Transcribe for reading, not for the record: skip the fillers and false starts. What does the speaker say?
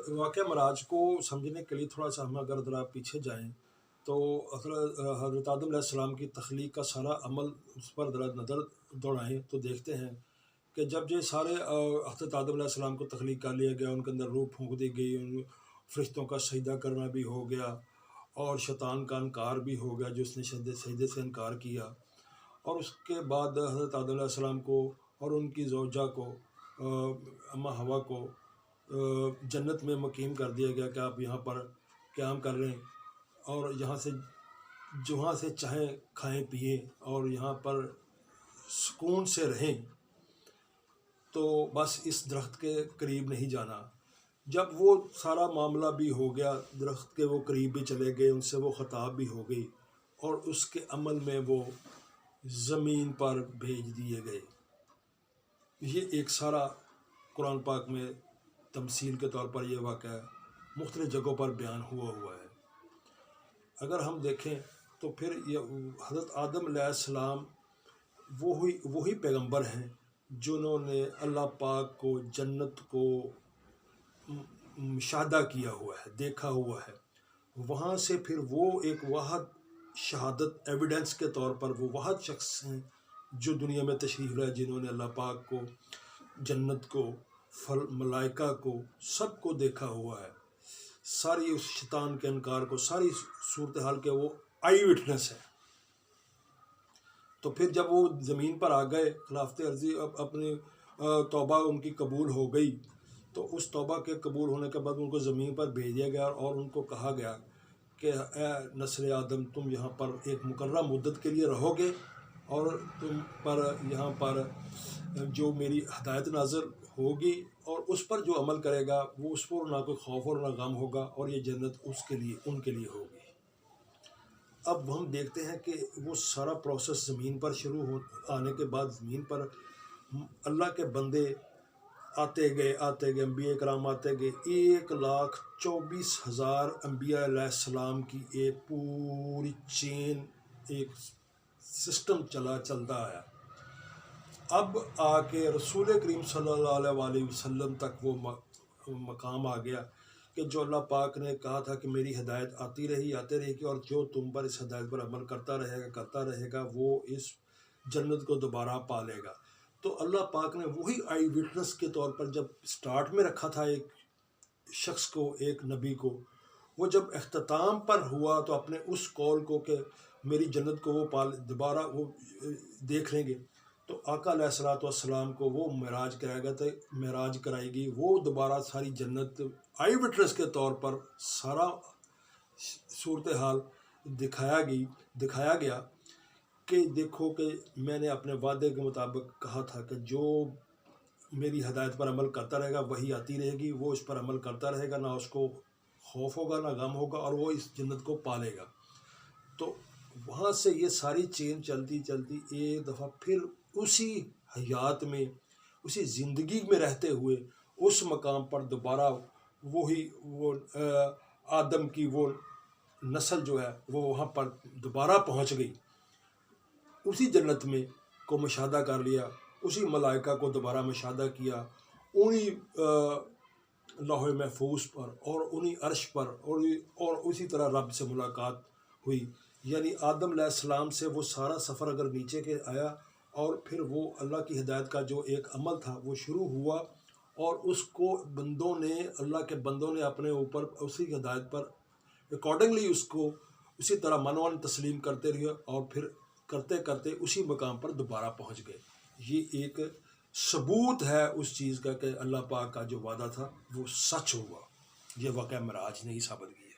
واقعہ معراج کو سمجھنے کے لیے تھوڑا سا ہم اگر ذرا پیچھے جائیں تو حضرت آدم علیہ السلام کی تخلیق کا سارا عمل اس پر ذرا نظر دوڑائیں تو دیکھتے ہیں کہ جب یہ سارے حضرت آدم علیہ السلام کو تخلیق کر لیا گیا، ان کے اندر روح پھونک دی گئی، ان فرشتوں کا سجدہ کرنا بھی ہو گیا اور شیطان کا انکار بھی ہو گیا جو اس نے سجدے سے انکار کیا، اور اس کے بعد حضرت آدم علیہ السلام کو اور ان کی زوجہ کو اماں حوا کو جنت میں مقیم کر دیا گیا کہ آپ یہاں پر قیام کر رہے ہیں اور یہاں سے جہاں سے چاہیں کھائیں پئیں اور یہاں پر سکون سے رہیں، تو بس اس درخت کے قریب نہیں جانا۔ جب وہ سارا معاملہ بھی ہو گیا، درخت کے وہ قریب بھی چلے گئے، ان سے وہ خطاب بھی ہو گئی اور اس کے عمل میں وہ زمین پر بھیج دیے گئے۔ یہ ایک سارا قرآن پاک میں تمثیل کے طور پر یہ واقعہ مختلف جگہوں پر بیان ہوا ہے۔ اگر ہم دیکھیں تو پھر یہ حضرت آدم علیہ السلام وہی پیغمبر ہیں جنہوں نے اللہ پاک کو جنت کو مشاہدہ کیا ہوا ہے، دیکھا ہوا ہے۔ وہاں سے پھر وہ ایک واحد شہادت ایویڈنس کے طور پر وہ واحد شخص ہیں جو دنیا میں تشریف لائے جنہوں نے اللہ پاک کو، جنت کو، ملائکہ کو، سب کو دیکھا ہوا ہے، ساری اس شیطان کے انکار کو، ساری صورتحال کے وہ آئی وٹنس ہے۔ تو پھر جب وہ زمین پر آ گئے، خلافت عرضی اپنی توبہ ان کی قبول ہو گئی، تو اس توبہ کے قبول ہونے کے بعد ان کو زمین پر بھیج دیا گیا اور ان کو کہا گیا کہ اے نسل آدم، تم یہاں پر ایک مقررہ مدت کے لیے رہو گے اور تم پر یہاں پر جو میری ہدایت نازل ہوگی اور اس پر جو عمل کرے گا وہ اس پر نہ کوئی خوف اور نہ غم ہوگا، اور یہ جنت اس کے لیے، ان کے لیے ہوگی۔ اب ہم دیکھتے ہیں کہ وہ سارا پروسیس زمین پر شروع آنے کے بعد زمین پر اللہ کے بندے آتے گئے، انبیاء کرام آتے گئے، 1,24,000 انبیاء علیہ السلام کی ایک پوری چین، ایک سسٹم چلتا آیا۔ اب آ کے رسول کریم صلی اللہ علیہ وسلم تک وہ مقام آ گیا کہ جو اللہ پاک نے کہا تھا کہ میری ہدایت آتی رہے گی اور جو تم پر اس ہدایت پر عمل کرتا رہے گا وہ اس جنت کو دوبارہ پا لے گا۔ تو اللہ پاک نے وہی آئی وٹنس کے طور پر جب سٹارٹ میں رکھا تھا ایک شخص کو، ایک نبی کو، وہ جب اختتام پر ہوا تو اپنے اس قول کو کہ میری جنت کو وہ دوبارہ وہ دیکھ لیں گے، تو آقا علیہ الصلوۃ والسلام کو وہ معراج کرائی گئی، وہ دوبارہ ساری جنت آئی وٹنس کے طور پر سارا صورتحال دکھایا گیا کہ دیکھو کہ میں نے اپنے وعدے کے مطابق کہا تھا کہ جو میری ہدایت پر عمل کرتا رہے گا وہی آتی رہے گی، وہ اس پر عمل کرتا رہے گا، نہ اس کو خوف ہوگا نہ غم ہوگا، اور وہ اس جنت کو پالے گا۔ تو وہاں سے یہ ساری چین چلتی ایک دفعہ پھر اسی حیات میں، اسی زندگی میں رہتے ہوئے اس مقام پر دوبارہ وہ آدم کی وہ نسل جو ہے وہ وہاں پر دوبارہ پہنچ گئی، اسی جنت میں کو مشاہدہ کر لیا، اسی ملائکہ کو دوبارہ مشاہدہ کیا، انہی لوح محفوظ پر اور انہی عرش پر اور اسی طرح رب سے ملاقات ہوئی۔ یعنی آدم علیہ السلام سے وہ سارا سفر اگر نیچے کے آیا اور پھر وہ اللہ کی ہدایت کا جو ایک عمل تھا وہ شروع ہوا، اور اس کو اللہ کے بندوں نے اپنے اوپر اسی ہدایت پر اکارڈنگلی اس کو اسی طرح منوان تسلیم کرتے رہے اور پھر کرتے اسی مقام پر دوبارہ پہنچ گئے۔ یہ ایک ثبوت ہے اس چیز کا کہ اللہ پاک کا جو وعدہ تھا وہ سچ ہوا۔ یہ واقعہ معراج نے ہی ثابت کیا۔